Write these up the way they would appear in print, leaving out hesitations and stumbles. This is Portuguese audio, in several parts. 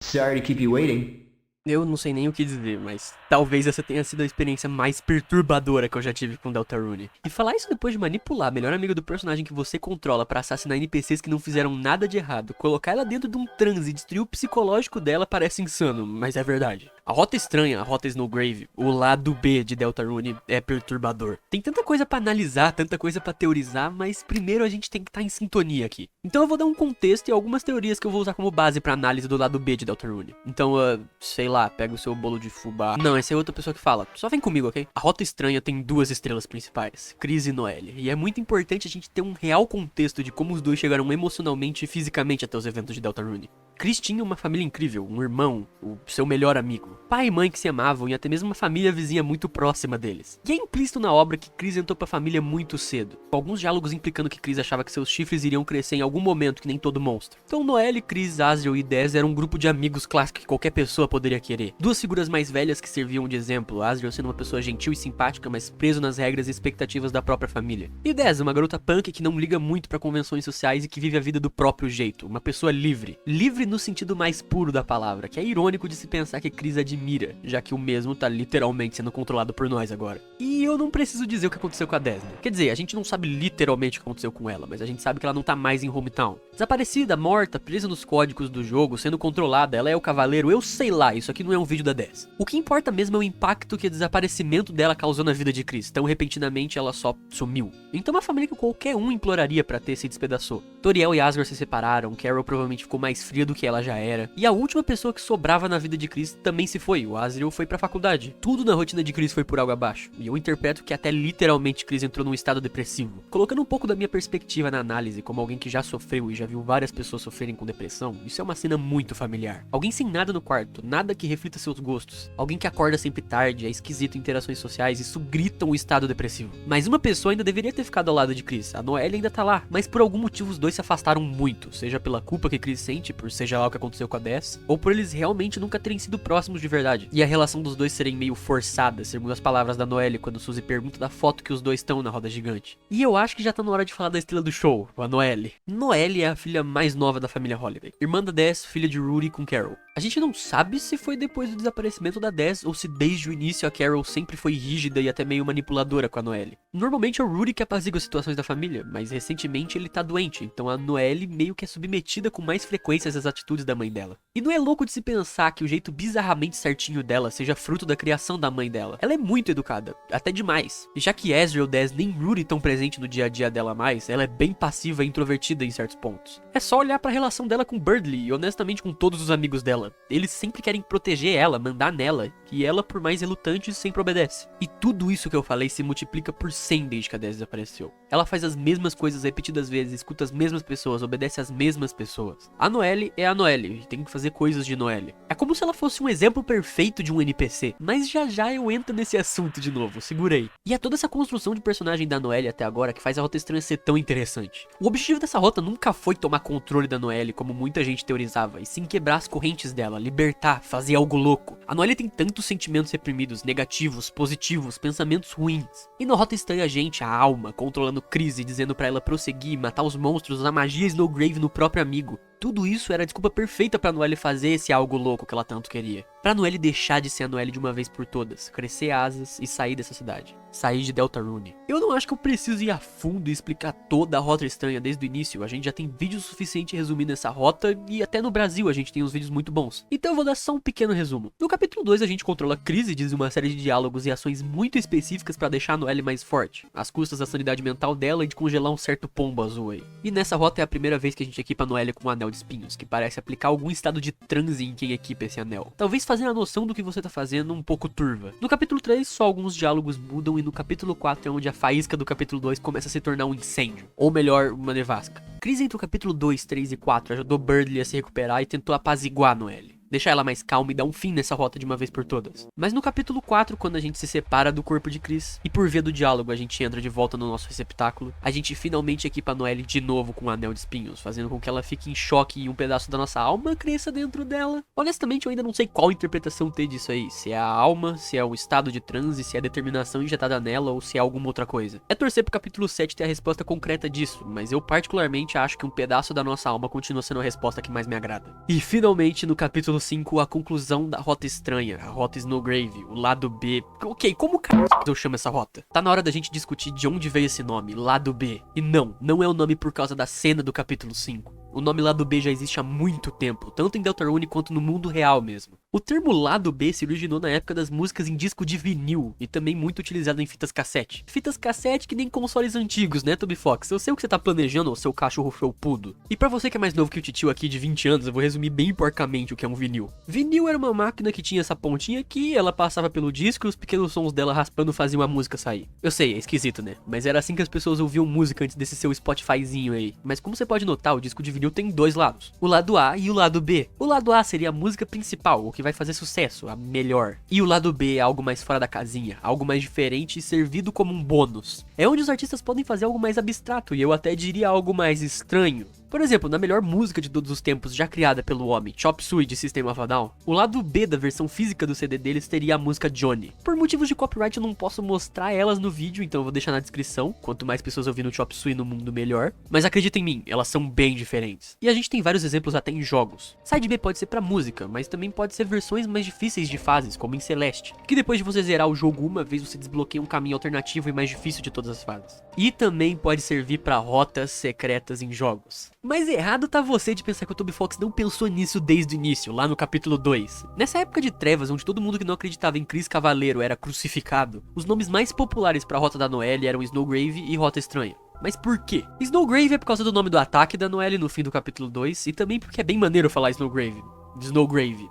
Sorry to keep you waiting. Eu não sei nem o que dizer, mas talvez essa tenha sido a experiência mais perturbadora que eu já tive com Deltarune. E falar isso depois de manipular a melhor amiga do personagem que você controla pra assassinar NPCs que não fizeram nada de errado, colocar ela dentro de um transe e destruir o psicológico dela parece insano, mas é verdade. A rota estranha, a rota Snowgrave, o lado B de Deltarune é perturbador. Tem tanta coisa pra analisar, tanta coisa pra teorizar, mas primeiro a gente tem que estar em sintonia aqui. Então eu vou dar um contexto e algumas teorias que eu vou usar como base pra análise do lado B de Deltarune. Então, sei lá, pega o seu bolo de fubá. Não, essa é outra pessoa que fala. Só vem comigo, ok? A rota estranha tem duas estrelas principais, Chris e Noelle. E é muito importante a gente ter um real contexto de como os dois chegaram emocionalmente e fisicamente até os eventos de Deltarune. Chris tinha uma família incrível, um irmão, o seu melhor amigo, pai e mãe que se amavam e até mesmo uma família vizinha muito próxima deles. E é implícito na obra que Chris entrou pra família muito cedo, com alguns diálogos implicando que Chris achava que seus chifres iriam crescer em algum momento, que nem todo monstro. Então Noelle, Chris, Asriel e Dez eram um grupo de amigos clássico que qualquer pessoa poderia querer. Duas figuras mais velhas que serviam de exemplo, Asriel sendo uma pessoa gentil e simpática, mas preso nas regras e expectativas da própria família. E Dez, uma garota punk que não liga muito pra convenções sociais e que vive a vida do próprio jeito, uma pessoa livre. Livre no sentido mais puro da palavra, que é irônico de se pensar que Chris admira, já que o mesmo tá literalmente sendo controlado por nós agora. E eu não preciso dizer o que aconteceu com a Dez, né? Quer dizer, a gente não sabe literalmente o que aconteceu com ela, mas a gente sabe que ela não tá mais em Hometown. Desaparecida, morta, presa nos códigos do jogo, sendo controlada, ela é o cavaleiro, eu sei lá, isso aqui não é um vídeo da Dez. O que importa mesmo é o impacto que o desaparecimento dela causou na vida de Chris, tão repentinamente ela só sumiu. Então uma família que qualquer um imploraria pra ter se despedaçou. Toriel e Asgore se separaram, Carol provavelmente ficou mais fria do que ela já era, e a última pessoa que sobrava na vida de Chris também se foi, o Asriel foi pra faculdade. Tudo na rotina de Chris foi por água abaixo, e eu interpreto que até literalmente Chris entrou num estado depressivo. Colocando um pouco da minha perspectiva na análise, como alguém que já sofreu e já viu várias pessoas sofrerem com depressão, isso é uma cena muito familiar. Alguém sem nada no quarto, nada que reflita seus gostos, alguém que acorda sempre tarde, é esquisito em interações sociais, isso grita um estado depressivo. Mas uma pessoa ainda deveria ter ficado ao lado de Chris, a Noelle ainda tá lá, mas por algum motivo os dois se afastaram muito, seja pela culpa que Chris sente, por seja lá o que aconteceu com a Dez, ou por eles realmente nunca terem sido próximos de verdade, e a relação dos dois serem meio forçada, segundo as palavras da Noelle quando Suzy pergunta da foto que os dois estão na roda gigante. E eu acho que já tá na hora de falar da estrela do show, a Noelle. Noelle é a filha mais nova da família Holiday, irmã da Dez, filha de Rudy com Carol. A gente não sabe se foi depois do desaparecimento da Dez ou se desde o início a Carol sempre foi rígida e até meio manipuladora com a Noelle. Normalmente é o Rudy que apazigua as situações da família, mas recentemente ele tá doente, então a Noelle meio que é submetida com mais frequência às atitudes da mãe dela. E não é louco de se pensar que o jeito bizarramente certinho dela seja fruto da criação da mãe dela. Ela é muito educada, até demais. E já que Asriel, Dez nem Rudy tão presente no dia a dia dela mais, ela é bem passiva e introvertida em certos pontos. É só olhar pra relação dela com Birdley e honestamente com todos os amigos dela. Eles sempre querem proteger ela, mandar nela, e ela, por mais relutante, sempre obedece. E tudo isso que eu falei se multiplica por 100 desde que a Dez desapareceu. Ela faz as mesmas coisas repetidas vezes, escuta as mesmas pessoas, obedece às mesmas pessoas. A Noelle é a Noelle, e tem que fazer coisas de Noelle. É como se ela fosse um exemplo perfeito de um NPC, mas já já eu entro nesse assunto de novo, segurei. E é toda essa construção de personagem da Noelle até agora que faz a Rota Estranha ser tão interessante. O objetivo dessa rota nunca foi tomar controle da Noelle, como muita gente teorizava, e sim quebrar as correntes dela, libertar, fazer algo louco. A Noelle tem tantos sentimentos reprimidos, negativos, positivos, pensamentos ruins. E na Rota Estranha a gente, a alma, controlando Chris e dizendo pra ela prosseguir, matar os monstros, usar magia Snowgrave no próprio amigo. Tudo isso era a desculpa perfeita pra Noelle fazer esse algo louco que ela tanto queria. Pra Noelle deixar de ser a Noelle de uma vez por todas, crescer asas e sair dessa cidade. Sair de Deltarune. Eu não acho que eu preciso ir a fundo e explicar toda a Rota Estranha desde o início. A gente já tem vídeo suficiente resumindo essa rota e até no Brasil a gente tem uns vídeos muito bons. Então eu vou dar só um pequeno resumo. No capítulo 2 a gente controla Chris e diz uma série de diálogos e ações muito específicas pra deixar a Noelle mais forte, às custas da sanidade mental dela e de congelar um certo pombo azul aí. E nessa rota é a primeira vez que a gente equipa a Noelle com um anel de espinhos, que parece aplicar algum estado de transe em quem equipa esse anel. Talvez fazer a noção do que você tá fazendo um pouco turva. No capítulo 3 só alguns diálogos mudam e no capítulo 4 é onde a faísca do capítulo 2 começa a se tornar um incêndio, ou melhor, uma nevasca. Chris entre o capítulo 2, 3 e 4 ajudou Birdley a se recuperar e tentou apaziguar a Noelle. deixar ela mais calma e dar um fim nessa rota de uma vez por todas. Mas no capítulo 4, quando a gente se separa do corpo de Chris, e por via do diálogo a gente entra de volta no nosso receptáculo, a gente finalmente equipa a Noelle de novo com um anel de espinhos, fazendo com que ela fique em choque e um pedaço da nossa alma cresça dentro dela. Honestamente, eu ainda não sei qual interpretação ter disso aí, se é a alma, se é o estado de transe, se é a determinação injetada nela ou se é alguma outra coisa. É torcer pro capítulo 7 ter a resposta concreta disso, mas eu particularmente acho que um pedaço da nossa alma continua sendo a resposta que mais me agrada. E finalmente, no capítulo capítulo 5, a conclusão da Rota Estranha, a Rota Snowgrave, o lado B. Ok, como eu chamo essa rota? Tá na hora da gente discutir de onde veio esse nome, lado B. E não é o nome por causa da cena do capítulo 5. O nome lado B já existe há muito tempo, tanto em Deltarune quanto no mundo real mesmo. O termo lado B se originou na época das músicas em disco de vinil e também muito utilizado em fitas cassete. Fitas cassete que nem consoles antigos, né, Toby Fox? Eu sei o que você tá planejando, seu cachorro felpudo. E pra você que é mais novo que o titio aqui de 20 anos, eu vou resumir bem porcamente o que é um vinil. Vinil era uma máquina que tinha essa pontinha aqui, ela passava pelo disco e os pequenos sons dela raspando faziam a música sair. Eu sei, é esquisito, né? Mas era assim que as pessoas ouviam música antes desse seu Spotifyzinho aí. Mas como você pode notar, o disco de vinil tem dois lados, o lado A e o lado B. O lado A seria a música principal, o que vai fazer sucesso, a melhor. E o lado B é algo mais fora da casinha, algo mais diferente e servido como um bônus. É onde os artistas podem fazer algo mais abstrato e eu até diria algo mais estranho. Por exemplo, na melhor música de todos os tempos já criada pelo homem, Chop Suey de System of a Down, o lado B da versão física do CD deles teria a música Johnny. Por motivos de copyright eu não posso mostrar elas no vídeo, então eu vou deixar na descrição. Quanto mais pessoas ouvindo Chop Suey no mundo, melhor. Mas acredita em mim, elas são bem diferentes. E a gente tem vários exemplos até em jogos. Side B pode ser pra música, mas também pode ser versões mais difíceis de fases, como em Celeste, que depois de você zerar o jogo uma vez, você desbloqueia um caminho alternativo e mais difícil de todas as fases. E também pode servir pra rotas secretas em jogos. Mas errado tá você de pensar que o Toby Fox não pensou nisso desde o início, lá no capítulo 2. Nessa época de trevas, onde todo mundo que não acreditava em Chris Cavaleiro era crucificado, os nomes mais populares pra Rota da Noelle eram Snowgrave e Rota Estranha. Mas por quê? Snowgrave é por causa do nome do ataque da Noelle no fim do capítulo 2, e também porque é bem maneiro falar Snowgrave. Snowgrave.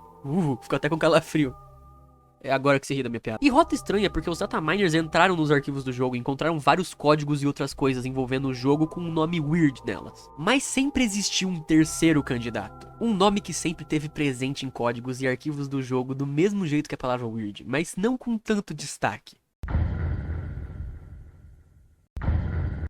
Ficou até com calafrio. É agora que se ri da minha piada. E Rota Estranha é porque os dataminers entraram nos arquivos do jogo e encontraram vários códigos e outras coisas envolvendo o jogo com um nome weird nelas. Mas sempre existiu um terceiro candidato. Um nome que sempre teve presente em códigos e arquivos do jogo do mesmo jeito que a palavra weird, mas não com tanto destaque.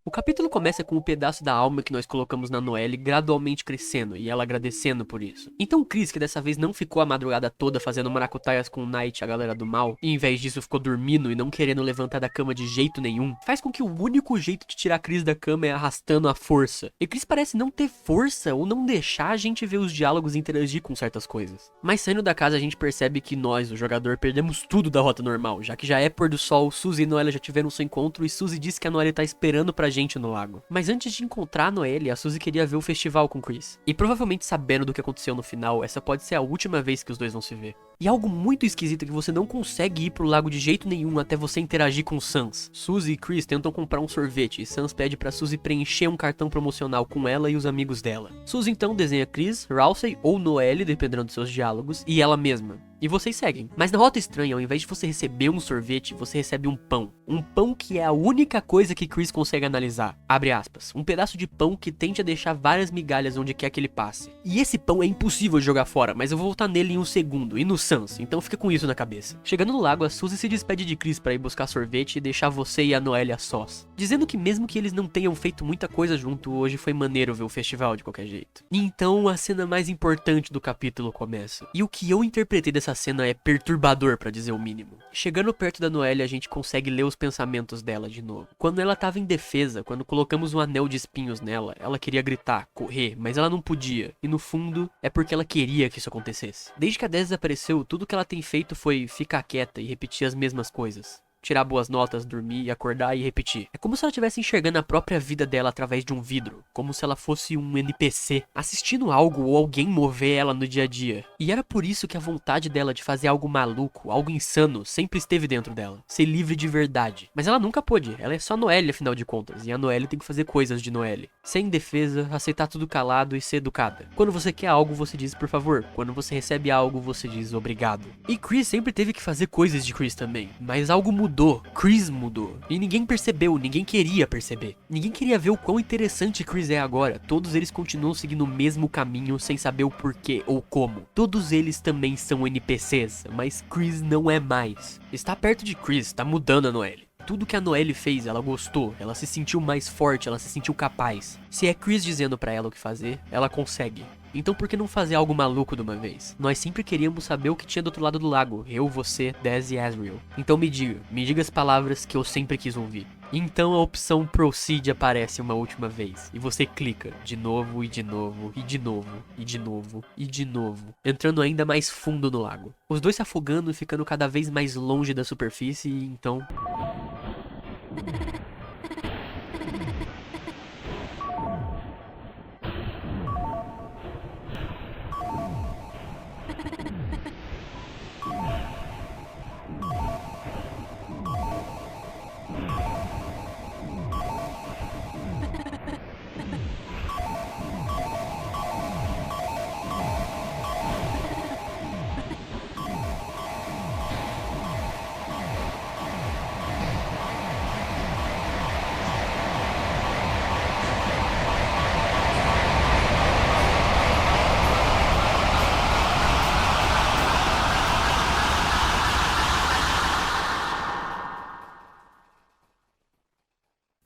O capítulo começa com o pedaço da alma que nós colocamos na Noelle gradualmente crescendo e ela agradecendo por isso. Então Chris, que dessa vez não ficou a madrugada toda fazendo maracutaias com o Knight, a galera do mal, e em vez disso ficou dormindo e não querendo levantar da cama de jeito nenhum, faz com que o único jeito de tirar Chris da cama é arrastando a força. E Chris parece não ter força ou não deixar a gente ver os diálogos e interagir com certas coisas. Mas saindo da casa a gente percebe que nós, o jogador, perdemos tudo da rota normal, já que já é pôr do sol, Suzy e Noelle já tiveram seu encontro e Suzy disse que a Noelle tá esperando pra gente no lago. Mas antes de encontrar a Noelle, a Suzy queria ver o festival com Chris. E provavelmente sabendo do que aconteceu no final, essa pode ser a última vez que os dois vão se ver. E algo muito esquisito é que você não consegue ir pro lago de jeito nenhum até você interagir com Sans. Suzy e Chris tentam comprar um sorvete e Sans pede pra Suzy preencher um cartão promocional com ela e os amigos dela. Suzy então desenha Chris, Rousey ou Noelle, dependendo dos seus diálogos, e ela mesma. E vocês seguem. Mas na Rota Estranha, ao invés de você receber um sorvete, você recebe um pão. Um pão que é a única coisa que Chris consegue analisar. Abre aspas. Um pedaço de pão que tende a deixar várias migalhas onde quer que ele passe. E esse pão é impossível de jogar fora, mas eu vou voltar nele em um segundo. E no Sans, então fica com isso na cabeça. Chegando no lago, a Suzy se despede de Chris pra ir buscar sorvete e deixar você e a Noelle a sós. Dizendo que mesmo que eles não tenham feito muita coisa junto, hoje foi maneiro ver o festival de qualquer jeito. E então a cena mais importante do capítulo começa. E o que eu interpretei dessa cena é perturbador, pra dizer o mínimo. Chegando perto da Noelle, a gente consegue ler os pensamentos dela de novo. Quando ela tava indefesa, quando colocamos um anel de espinhos nela, ela queria gritar, correr, mas ela não podia. E no fundo, é porque ela queria que isso acontecesse. Desde que a Dez desapareceu, tudo que ela tem feito foi ficar quieta e repetir as mesmas coisas. Tirar boas notas, dormir, acordar e repetir. É como se ela estivesse enxergando a própria vida dela através de um vidro. Como se ela fosse um NPC, assistindo algo ou alguém mover ela no dia a dia. E era por isso que a vontade dela de fazer algo maluco, algo insano, sempre esteve dentro dela. Ser livre de verdade. Mas ela nunca pôde. Ela é só Noelle, afinal de contas. E a Noelle tem que fazer coisas de Noelle. Ser indefesa, aceitar tudo calado e ser educada. Quando você quer algo, você diz por favor. Quando você recebe algo, você diz obrigado. E Chris sempre teve que fazer coisas de Chris também. Mas algo mudou. Chris mudou. E ninguém percebeu, ninguém queria perceber. Ninguém queria ver o quão interessante Chris é agora. Todos eles continuam seguindo o mesmo caminho sem saber o porquê ou como. Todos eles também são NPCs, mas Chris não é mais. Estar perto de Chris tá mudando a Noelle. Tudo que a Noelle fez, ela gostou, ela se sentiu mais forte, ela se sentiu capaz. Se é Chris dizendo pra ela o que fazer, ela consegue. Então por que não fazer algo maluco de uma vez? Nós sempre queríamos saber o que tinha do outro lado do lago. Eu, você, Dez e Asriel. Então me diga as palavras que eu sempre quis ouvir. Então a opção Proceed aparece uma última vez, e você clica de novo e de novo, e de novo, e de novo, e de novo, entrando ainda mais fundo no lago. Os dois se afogando e ficando cada vez mais longe da superfície, e então...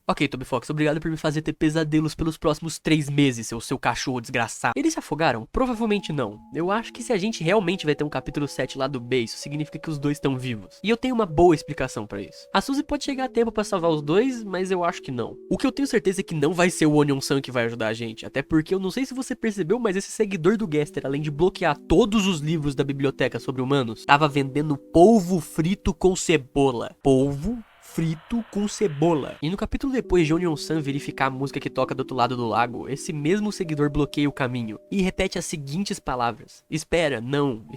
Ok, Toby Fox, obrigado por me fazer ter pesadelos pelos próximos 3 meses, seu cachorro desgraçado. Eles se afogaram? Provavelmente não. Eu acho que se a gente realmente vai ter um capítulo 7 lá do B, isso significa que os dois estão vivos. E eu tenho uma boa explicação pra isso. A Suzy pode chegar a tempo pra salvar os dois, mas eu acho que não. O que eu tenho certeza é que não vai ser o Onion-san que vai ajudar a gente, até porque eu não sei se você percebeu, mas esse seguidor do Gaster, além de bloquear todos os livros da biblioteca sobre humanos, tava vendendo polvo frito com cebola. Polvo frito com cebola. E no capítulo depois de Onion-san verificar a música que toca do outro lado do lago, esse mesmo seguidor bloqueia o caminho e repete as seguintes palavras: espera, não,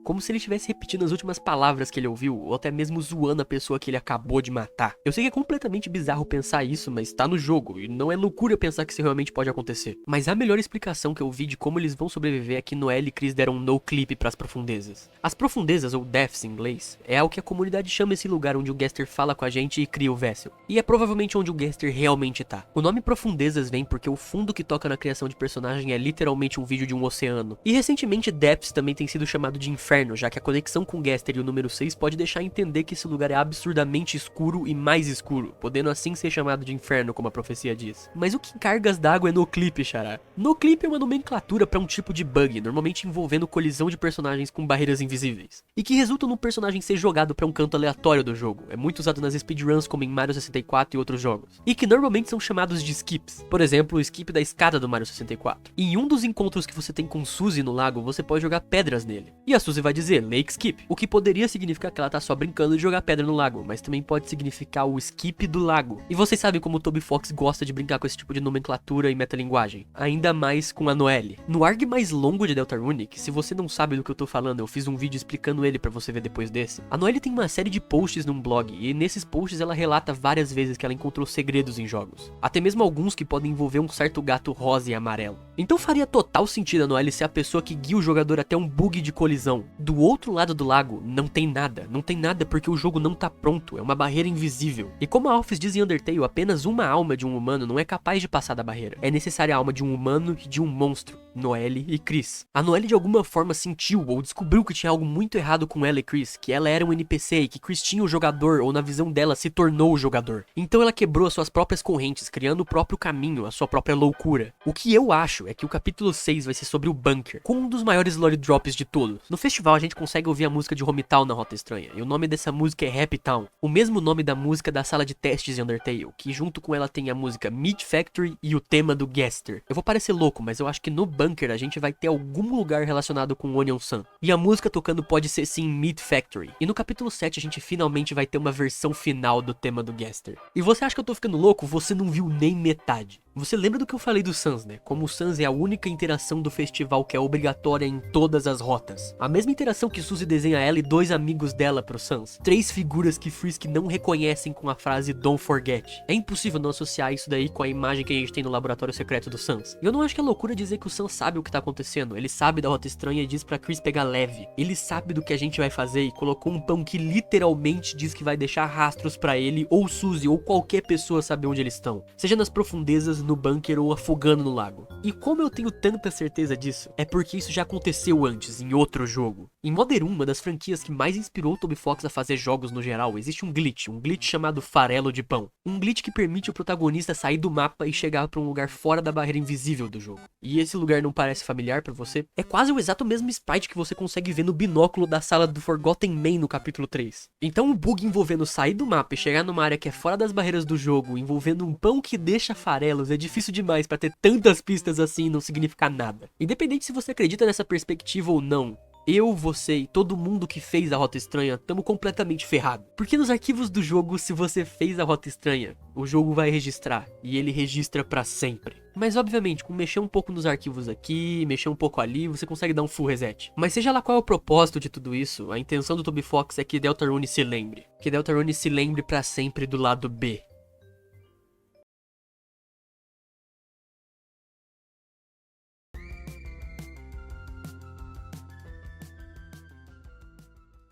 como se ele estivesse repetindo as últimas palavras que ele ouviu, ou até mesmo zoando a pessoa que ele acabou de matar. Eu sei que é completamente bizarro pensar isso, mas tá no jogo, e não é loucura pensar que isso realmente pode acontecer. Mas a melhor explicação que eu vi de como eles vão sobreviver é que Noelle e Chris deram um no-clip pras profundezas. As profundezas, ou depths em inglês, é o que a comunidade chama esse lugar onde o Gaster fala com a gente e cria o Vessel. E é provavelmente onde o Gaster realmente tá. O nome Profundezas vem porque o fundo que toca na criação de personagem é literalmente um vídeo de um oceano. E recentemente Depths também tem sido chamado de Inferno, já que a conexão com o Gaster e o número 6 pode deixar entender que esse lugar é absurdamente escuro e mais escuro, podendo assim ser chamado de Inferno, como a profecia diz. Mas o que cargas d'água é no clipe, xará? No clipe é uma nomenclatura para um tipo de bug, normalmente envolvendo colisão de personagens com barreiras invisíveis, e que resulta no personagem ser jogado para um canto aleatório do jogo. É muito usado nas speedruns como em Mario 64 e outros jogos, e que normalmente são chamados de skips. Por exemplo, o skip da escada do Mario 64. E em um dos encontros que você tem com Suzy no lago, você pode jogar pedras nele. E a Suzy vai dizer Lake Skip, o que poderia significar que ela tá só brincando de jogar pedra no lago, mas também pode significar o skip do lago. E vocês sabem como o Toby Fox gosta de brincar com esse tipo de nomenclatura e metalinguagem, ainda mais com a Noelle. No arg mais longo de Deltarune, que se você não sabe do que eu tô falando, eu fiz um vídeo explicando ele pra você ver depois desse, a Noelle tem uma série de posts num blog, e nesses posts ela relata várias vezes que ela encontrou segredos em jogos, até mesmo alguns que podem envolver um certo gato rosa e amarelo. Então faria total sentido a Noelle ser a pessoa que guia o jogador até um bug de colisão. Do outro lado do lago, não tem nada porque o jogo não tá pronto, é uma barreira invisível. E como a Alphys diz em Undertale, apenas uma alma de um humano não é capaz de passar da barreira. É necessária a alma de um humano e de um monstro, Noelle e Chris. A Noelle de alguma forma sentiu ou descobriu que tinha algo muito errado com ela e Chris, que ela era um NPC e que Chris tinha o jogador, ou na visão dela se tornou o jogador. Então ela quebrou as suas próprias correntes, criando o próprio caminho, a sua própria loucura. O que eu acho é que o capítulo 6 vai ser sobre o Bunker, com um dos maiores lore drops de todos. No festival a gente consegue ouvir a música de Hometown na Rota Estranha, e o nome dessa música é Happy Town, o mesmo nome da música da sala de testes em Undertale, que junto com ela tem a música Meat Factory e o tema do Gaster. Eu vou parecer louco, mas eu acho que no Bunker a gente vai ter algum lugar relacionado com Onion-san. E a música tocando pode ser sim Meat Factory. E no capítulo 7 a gente finalmente vai ter uma versão final do tema do Gaster. E você acha que eu tô ficando louco? Você não viu nem metade. Você lembra do que eu falei do Sans, né? Como o Sans é a única interação do festival que é obrigatória em todas as rotas. A mesma interação que Suzy desenha ela e 2 amigos dela pro Sans. 3 figuras que Frisk não reconhecem com a frase Don't Forget. É impossível não associar isso daí com a imagem que a gente tem no laboratório secreto do Sans. E eu não acho que é loucura dizer que o Sans sabe o que tá acontecendo. Ele sabe da Rota Estranha e diz pra Chris pegar leve. Ele sabe do que a gente vai fazer e colocou um pão que literalmente diz que vai deixar rastros pra ele, ou Suzy, ou qualquer pessoa saber onde eles estão. Seja nas profundezas, no bunker ou afogando no lago. E como eu tenho tanta certeza disso, é porque isso já aconteceu antes, em outro jogo. Em Modern 1, uma das franquias que mais inspirou o Toby Fox a fazer jogos no geral, existe um glitch chamado farelo de pão. Um glitch que permite o protagonista sair do mapa e chegar pra um lugar fora da barreira invisível do jogo. E esse lugar não parece familiar pra você? É quase o exato mesmo sprite que você consegue ver no binóculo da sala do Forgotten Man no capítulo 3. Então o bug envolvendo sair do mapa e chegar numa área que é fora das barreiras do jogo, envolvendo um pão que deixa farelos, é difícil demais pra ter tantas pistas assim e não significar nada. Independente se você acredita nessa perspectiva ou não, eu, você e todo mundo que fez a Rota Estranha tamo completamente ferrado. Porque nos arquivos do jogo, se você fez a Rota Estranha, o jogo vai registrar, e ele registra pra sempre. Mas obviamente, com mexer um pouco nos arquivos aqui, mexer um pouco ali, você consegue dar um full reset. Mas seja lá qual é o propósito de tudo isso, a intenção do Toby Fox é que Deltarune se lembre. Que Deltarune se lembre pra sempre do lado B.